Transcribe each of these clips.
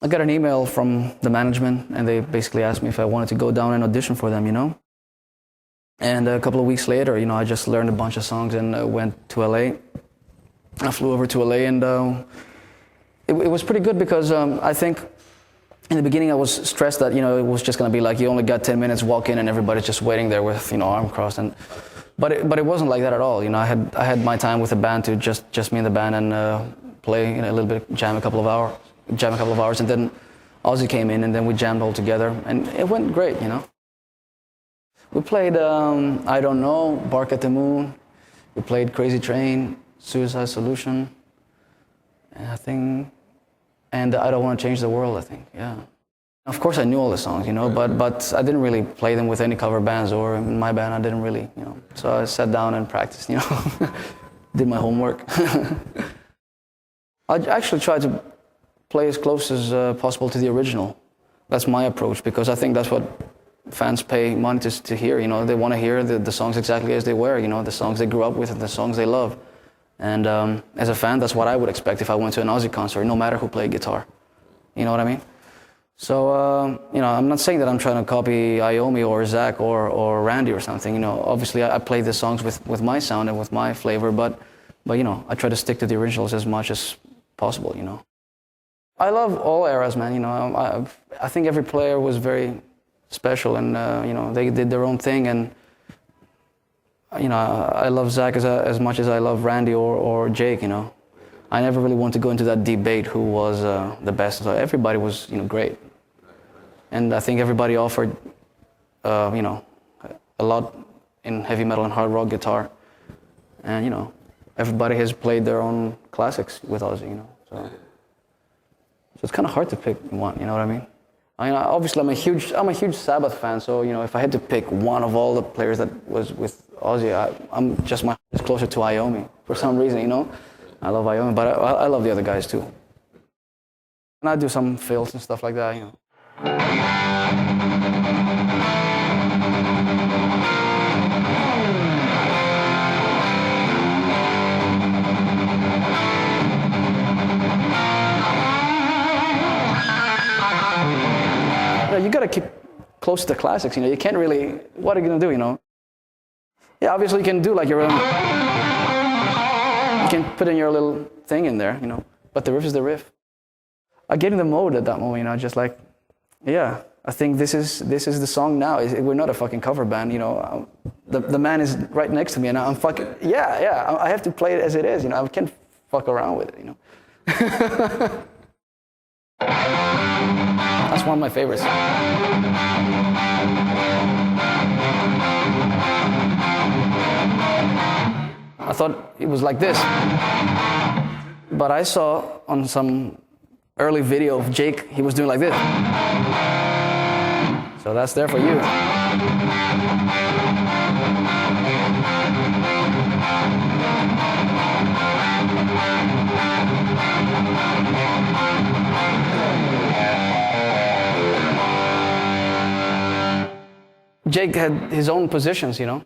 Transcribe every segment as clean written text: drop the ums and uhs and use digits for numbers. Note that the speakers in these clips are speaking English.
I got an email from the management, and they basically asked me if I wanted to go down and audition for them, you know? And a couple of weeks later, you know, I just learned a bunch of songs and went to LA. I flew over to LA, and it was pretty good because I think in the beginning I was stressed that, you know, it was just going to be like you only got 10 minutes, walk in, and everybody's just waiting there with, you know, arm crossed. But it wasn't like that at all. You know, I had my time with the band to just me and the band and play, you know, a little bit, jam a couple of hours, and then Ozzy came in, and then we jammed all together, and it went great, you know. We played I Don't Know, Bark at the Moon. We played Crazy Train, Suicide Solution, and I Don't Want to Change the World, I think, yeah. Of course I knew all the songs, you know, but I didn't really play them with any cover bands, or in my band I didn't really, you know. So I sat down and practiced, you know, did my homework. I actually tried to play as close as possible to the original. That's my approach, because I think that's what fans pay money to hear, you know. They want to hear the songs exactly as they were, you know, the songs they grew up with and the songs they love. And as a fan, that's what I would expect if I went to an Ozzy concert, no matter who played guitar. You know what I mean? So, you know, I'm not saying that I'm trying to copy Iommi or Zach or Randy or something, you know. Obviously, I play the songs with my sound and with my flavor, but you know, I try to stick to the originals as much as possible, you know. I love all eras, man, you know. I think every player was very special, and, you know, they did their own thing, and, you know, I love Zach as much as I love Randy or Jake, you know. I never really want to go into that debate who was the best. So everybody was, you know, great. And I think everybody offered, you know, a lot in heavy metal and hard rock guitar. And, you know, everybody has played their own classics with Ozzy, you know. So it's kind of hard to pick one, you know what I mean? I mean, obviously I'm a huge Sabbath fan, so, you know, if I had to pick one of all the players that was with Ozzy, I'm just my heart is closer to Iommi for some reason, you know. I love Iommi, but I love the other guys too. And I do some fills and stuff like that, you know. You gotta keep close to the classics, you know. You can't really, what are you gonna do, you know? Yeah, obviously you can do like your own, you can put in your little thing in there, you know, but the riff is the riff. I get in the mode at that moment, you know, just like, yeah, I think this is the song now. We're not a fucking cover band, you know. The man is right next to me, and I'm fucking, yeah, I have to play it as it is, you know. I can't fuck around with it, you know. That's one of my favorites. I thought it was like this, but I saw on some early video of Jake, he was doing like this. So that's there for you. Jake had his own positions, you know.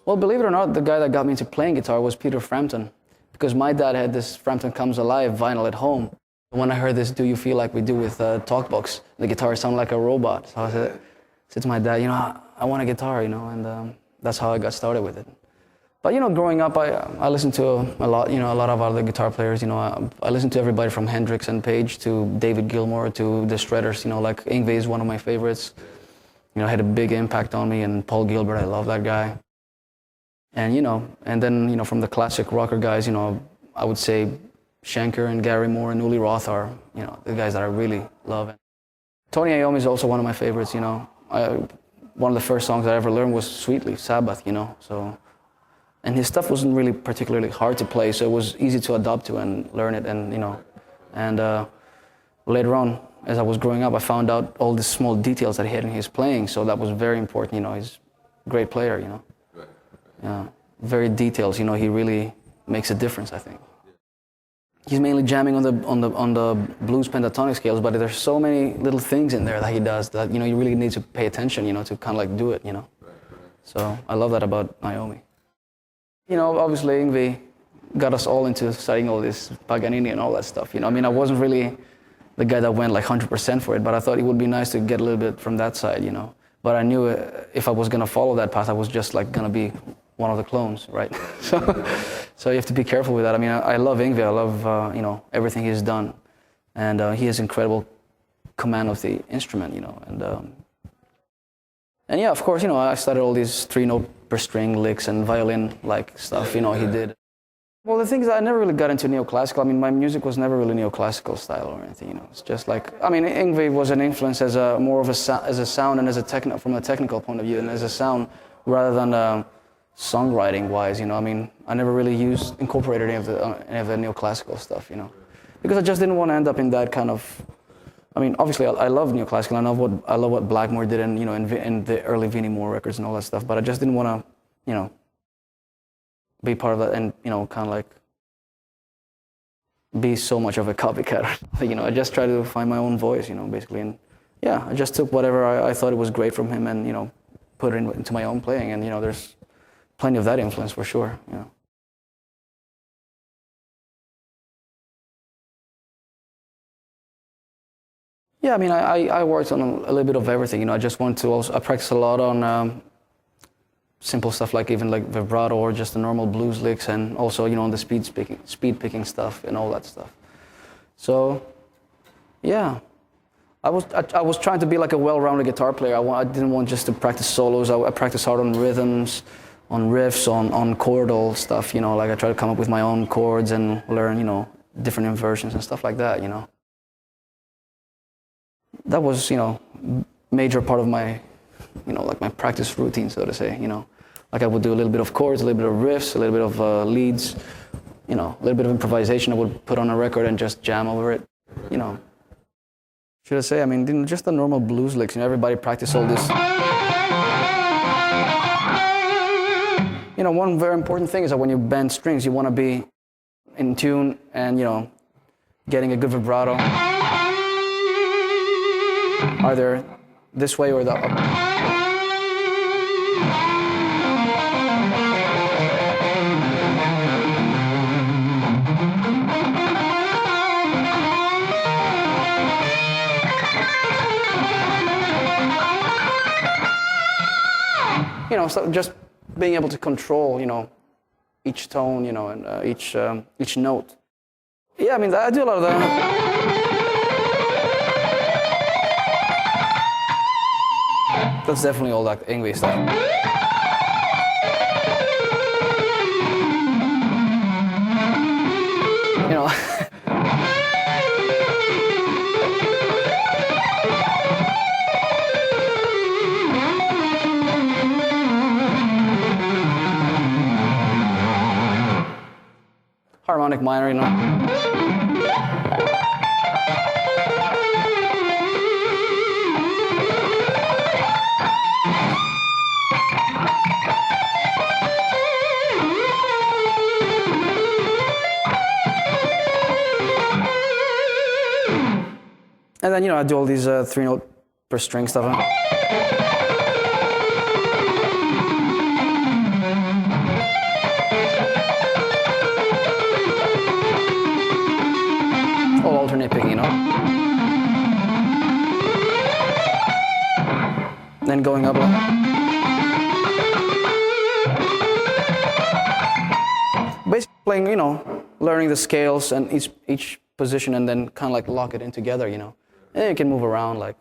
Well, believe it or not, the guy that got me into playing guitar was Peter Frampton, because my dad had this Frampton Comes Alive vinyl at home. When I heard this Do You Feel Like We Do with Talkbox, the guitar sounded like a robot. So I said to my dad, you know, I want a guitar, you know, and that's how I got started with it. But, you know, growing up, I listened to a lot, you know, a lot of other guitar players, you know. I listened to everybody from Hendrix and Page to David Gilmour to the Shredders, you know, like Yngwie is one of my favorites. You know, had a big impact on me, and Paul Gilbert, I love that guy. And, you know, and then, you know, from the classic rocker guys, you know, I would say Schenker and Gary Moore and Uli Roth are, you know, the guys that I really love. Tony Iommi is also one of my favorites, you know. One of the first songs I ever learned was Sweetly, Sabbath, you know, so. And his stuff wasn't really particularly hard to play, so it was easy to adapt to and learn it, and, you know. And later on, as I was growing up, I found out all the small details that he had in his playing, so that was very important, you know. He's a great player, you know. Yeah, very details, you know, he really makes a difference, I think. He's mainly jamming on the blues pentatonic scales, but there's so many little things in there that he does that, you know, you really need to pay attention, you know, to kind of like do it, you know. So I love that about Iommi. You know, obviously Yngwie, got us all into studying all this Paganini and all that stuff. You know, I mean, I wasn't really the guy that went like 100% for it, but I thought it would be nice to get a little bit from that side, you know. But I knew if I was gonna follow that path, I was just like gonna be one of the clones, right? So you have to be careful with that. I mean, I love Yngwie. I love you know, everything he's done, and he has incredible command of the instrument, you know. And yeah, of course, you know, I studied all these 3-note per string licks and violin-like stuff, you know, he did. Well, the thing is, I never really got into neoclassical. I mean, my music was never really neoclassical style or anything, you know. It's just like, I mean, Yngwie was an influence as a more of a as a sound and as a from a technical point of view and as a sound rather than songwriting-wise, you know. I mean, I never really incorporated any of the neoclassical stuff, you know, because I just didn't want to end up in that kind of. I mean, obviously, I love neoclassical. I love what Blackmore did, and you know, in the early Vinnie Moore records and all that stuff. But I just didn't want to, you know, be part of that, and you know, kind of like be so much of a copycat. You know, I just tried to find my own voice, you know, basically. And yeah, I just took whatever I thought it was great from him, and you know, put it into my own playing. And you know, there's plenty of that influence for sure. You know. Yeah, I mean, I worked on a little bit of everything. You know, I just want to also, I practice a lot on simple stuff like even like vibrato or just the normal blues licks, and also, you know, on the speed picking stuff and all that stuff. So, yeah, I was trying to be like a well-rounded guitar player. I didn't want just to practice solos. I practiced hard on rhythms, on riffs, on chordal stuff. You know, like I try to come up with my own chords and learn, you know, different inversions and stuff like that. You know. That was, you know, major part of my, you know, like my practice routine, so to say, you know. Like I would do a little bit of chords, a little bit of riffs, a little bit of leads, you know, a little bit of improvisation I would put on a record and just jam over it, you know. Should I say, I mean, just the normal blues licks, you know, everybody practice all this. You know, one very important thing is that when you bend strings, you want to be in tune and, you know, getting a good vibrato. Either this way or the up. You know, so just being able to control, you know, each tone, you know, and each note. Yeah, I mean, I do a lot of that. That's definitely all that Yngwie stuff. You know. Harmonic minor, you know. And then, you know, I do all these 3-note per string stuff. All alternate picking, you know. Then going up. Basically playing, you know, learning the scales and each position, and then kind of like lock it in together, you know. And you can move around like.